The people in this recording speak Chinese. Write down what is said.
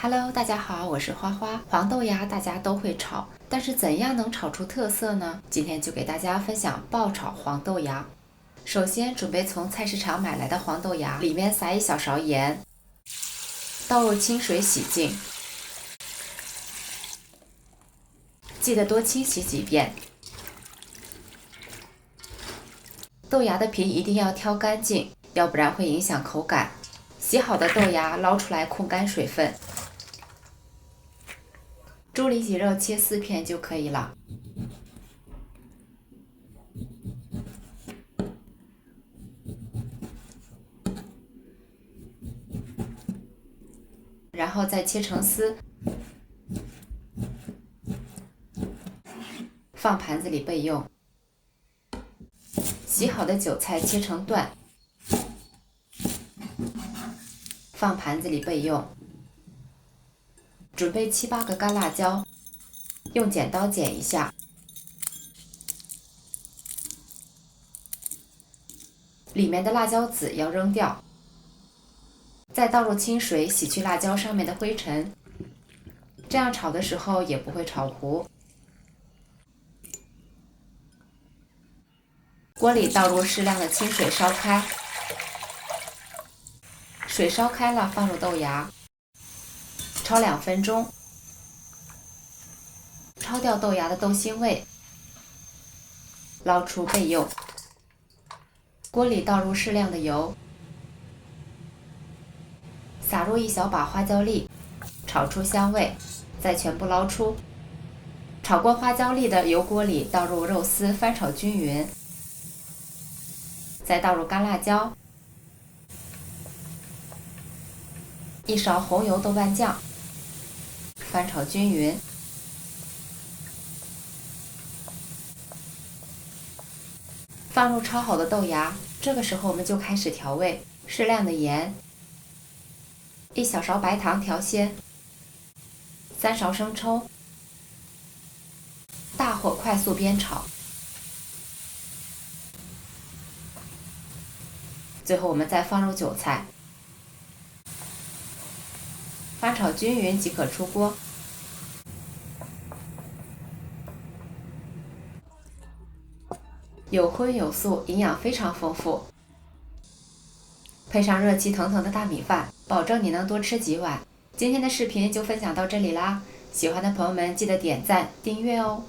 Hello，大家好，我是花花。黄豆芽大家都会炒，但是怎样能炒出特色呢？今天就给大家分享爆炒黄豆芽。首先准备从菜市场买来的黄豆芽，里面撒一小勺盐，倒入清水洗净，记得多清洗几遍。豆芽的皮一定要挑干净，要不然会影响口感。洗好的豆芽捞出来控干水分。猪里脊肉切4片就可以了。然后再切成丝，放盘子里备用。洗好的韭菜切成段，放盘子里备用。准备7、8个干辣椒，用剪刀剪一下，里面的辣椒籽要扔掉。再倒入清水洗去辣椒上面的灰尘，这样炒的时候也不会炒糊。锅里倒入适量的清水烧开，水烧开了放入豆芽，焯2分钟，焯掉豆芽的豆腥味，捞出备用。锅里倒入适量的油，撒入1小把花椒粒，炒出香味，再全部捞出。炒过花椒粒的油锅里倒入肉丝，翻炒均匀，再倒入干辣椒，1勺红油豆瓣酱，翻炒均匀。放入焯好的豆芽，这个时候我们就开始调味，适量的盐，1小勺白糖调鲜，3勺生抽，大火快速煸炒。最后我们再放入韭菜，翻炒均匀即可出锅。有荤有素，营养非常丰富。配上热气腾腾的大米饭，保证你能多吃几碗。今天的视频就分享到这里啦，喜欢的朋友们记得点赞、订阅哦。